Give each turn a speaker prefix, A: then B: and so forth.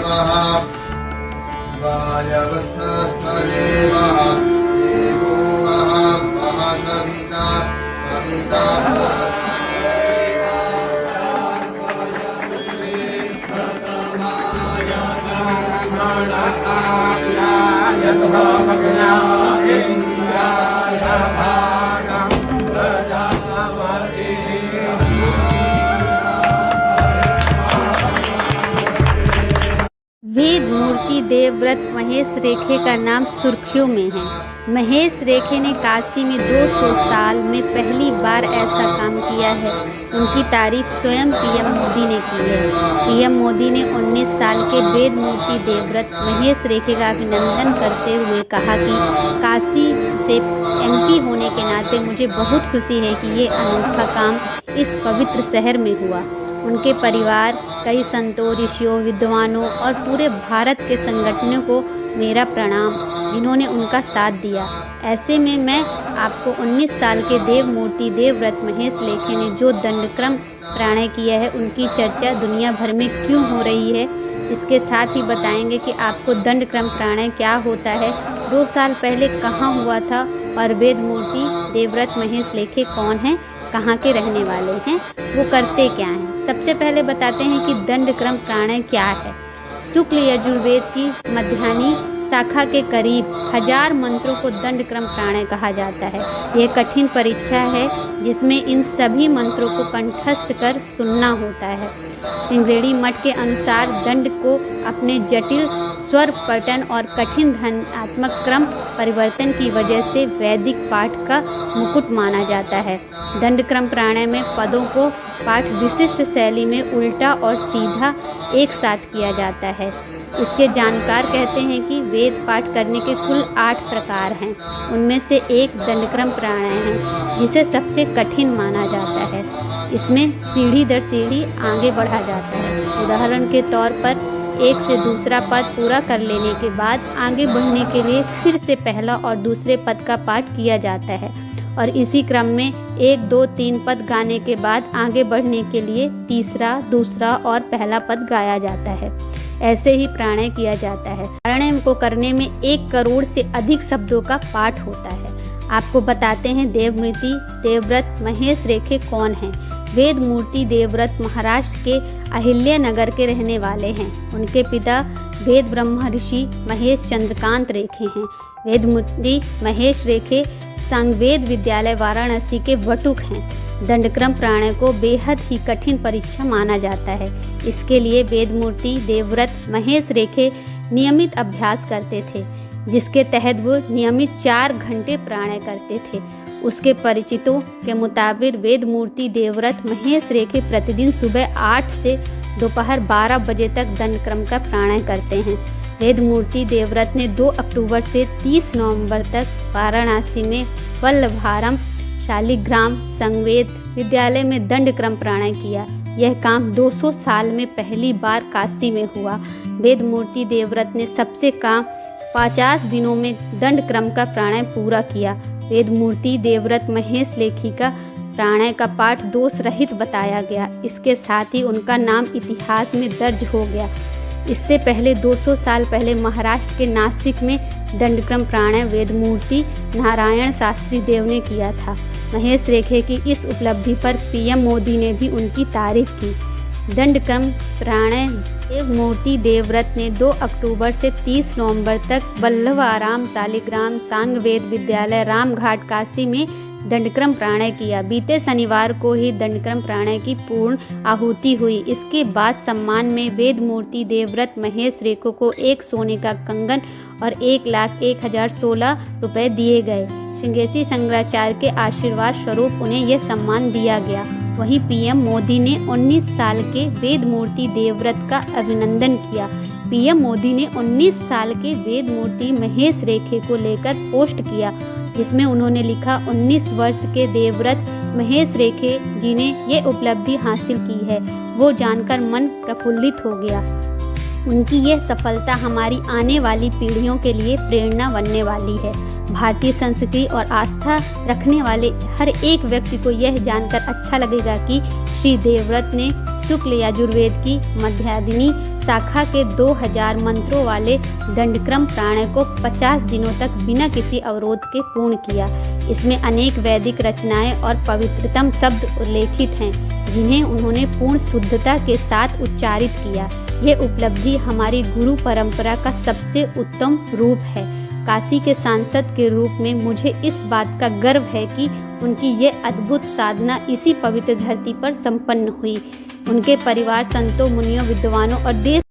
A: देवः वायवस्थदेवः देवो वः सविता सविता
B: वेद मूर्ति देवव्रत महेश रेखे का नाम सुर्खियों में है। महेश रेखे ने काशी में 200 साल में पहली बार ऐसा काम किया है। उनकी तारीफ स्वयं पीएम मोदी ने की है। पीएम मोदी ने 19 साल के वेद मूर्ति देवव्रत महेश रेखे का अभिनंदन करते हुए कहा कि काशी से एमपी होने के नाते मुझे बहुत खुशी है कि ये अनोखा काम इस पवित्र शहर में हुआ। उनके परिवार, कई संतों, ऋषियों, विद्वानों और पूरे भारत के संगठनों को मेरा प्रणाम, जिन्होंने उनका साथ दिया। ऐसे में मैं आपको 19 साल के देव मूर्ति देवव्रत महेश रेखे ने जो दंडक्रम प्राणायाम किया है, उनकी चर्चा दुनिया भर में क्यों हो रही है, इसके साथ ही बताएंगे कि आपको दंडक्रम प्राणायाम क्या होता है, 2 साल पहले कहाँ हुआ था और वेद मूर्ति देवव्रत महेश रेखे कौन हैं, कहाँ के रहने वाले हैं, वो करते क्या हैं। सबसे पहले बताते हैं कि दंडक्रम प्राणायाम क्या है। शुक्ल यजुर्वेद की मध्याह्नी शाखा के करीब 1000 मंत्रों को दंडक्रम प्राणायाम कहा जाता है। यह कठिन परीक्षा है जिसमें इन सभी मंत्रों को कंठस्थ कर सुनना होता है। श्रृंगेरी मठ के अनुसार दंड को अपने जटिल स्वर पठन और कठिन ध्वन्यात्मक क्रम परिवर्तन की वजह से वैदिक पाठ का मुकुट माना जाता है। दंडक्रम प्राणायाम में पदों को पाठ विशिष्ट शैली में उल्टा और सीधा एक साथ किया जाता है। इसके जानकार कहते हैं कि वेद पाठ करने के कुल 8 प्रकार हैं। उनमें से एक दंडक्रम प्राणायाम है, जिसे सबसे कठिन माना जाता है। इसमें सीढ़ी दर सीढ़ी आगे बढ़ा जाता है। उदाहरण के तौर पर एक से दूसरा पद पूरा कर लेने के बाद आगे बढ़ने के लिए फिर से पहला और दूसरे पद का पाठ किया जाता है और इसी क्रम में 1, 2, 3 पद गाने के बाद आगे बढ़ने के लिए तीसरा, दूसरा और पहला पद गाया जाता है। ऐसे ही प्राणायाम किया जाता है। प्राणायाम को करने में 1 करोड़ से अधिक शब्दों का पाठ होता है। आपको बताते हैं देवमूर्ति देवव्रत महेश रेखे कौन हैं। वेद मूर्ति देवव्रत महाराष्ट्र के अहिल्या नगर के रहने वाले हैं। उनके पिता वेद ब्रह्म ऋषि महेश चंद्रकांत रेखे हैं। वेद मूर्ति महेश रेखे सांगवेद विद्यालय वाराणसी के वटुक हैं। दंडक्रम प्राणायाम को बेहद ही कठिन परीक्षा माना जाता है। इसके लिए वेद मूर्ति देवव्रत महेश रेखे नियमित अभ्यास करते थे, जिसके तहत वो नियमित 4 घंटे प्राणायाम करते थे। उसके परिचितों के मुताबिक वेद मूर्ति देवव्रत महेश रेखे प्रतिदिन सुबह 8 से दोपहर 12 बजे तक दंडक्रम का प्राणायाम करते हैं। वेद मूर्ति देवव्रत ने 2 अक्टूबर से 30 नवंबर तक वाराणसी में वल्लभारम शालिग्राम संगवेद विद्यालय में दंडक्रम प्राणायाम किया। यह काम 200 साल में पहली बार काशी में हुआ। वेद मूर्ति देवव्रत ने सबसे कम 50 दिनों में दंडक्रम का प्राणायाम पूरा किया। वेद मूर्ति देवव्रत महेश रेखे का प्राणायाम का पाठ दोष रहित बताया गया। इसके साथ ही उनका नाम इतिहास में दर्ज हो गया। इससे पहले 200 साल पहले महाराष्ट्र के नासिक में दंडक्रम प्राणायाम वेद मूर्ति नारायण शास्त्री देव ने किया था। महेश रेखे की इस उपलब्धि पर पीएम मोदी ने भी उनकी तारीफ की। दंडक्रम प्राणायाम देव मूर्ति देवव्रत ने 2 अक्टूबर से 30 नवंबर तक वल्लभाराम शालिग्राम सांगवेद विद्यालय रामघाट काशी में दंडक्रम प्राणायाम किया। बीते शनिवार को ही दंडक्रम प्राणायाम की पूर्ण आहुति हुई। इसके बाद सम्मान में वेद मूर्ति देवव्रत महेश रेखे को 1 सोने का कंगन और 1,01,016 रुपये दिए गए। श्रृंगेरी शंकराचार्य के आशीर्वाद स्वरूप उन्हें यह सम्मान दिया गया। वहीं पीएम मोदी ने 19 साल के वेद मूर्ति देवव्रत का अभिनंदन किया। पीएम मोदी ने 19 साल के वेद मूर्ति महेश रेखे को लेकर पोस्ट किया, जिसमें उन्होंने लिखा 19 वर्ष के देवव्रत महेश रेखे जी ने ये उपलब्धि हासिल की है, वो जानकर मन प्रफुल्लित हो गया। उनकी यह सफलता हमारी आने वाली पीढ़ियों के लिए प्रेरणा बनने वाली है। भारतीय संस्कृति और आस्था रखने वाले हर एक व्यक्ति को यह जानकर अच्छा लगेगा कि श्री देवव्रत ने शुक्ल यजुर्वेद की मध्याह्नी शाखा के 2000 मंत्रों वाले दंडक्रम प्राणायाम को 50 दिनों तक बिना किसी अवरोध के पूर्ण किया। इसमें अनेक वैदिक रचनाएं और पवित्रतम शब्द उल्लेखित हैं, जिन्हें उन्होंने पूर्ण शुद्धता के साथ उच्चारित किया। ये उपलब्धि हमारी गुरु परंपरा का सबसे उत्तम रूप है। काशी के सांसद के रूप में मुझे इस बात का गर्व है कि उनकी ये अद्भुत साधना इसी पवित्र धरती पर संपन्न हुई। उनके परिवार संतों, मुनियों, विद्वानों और देश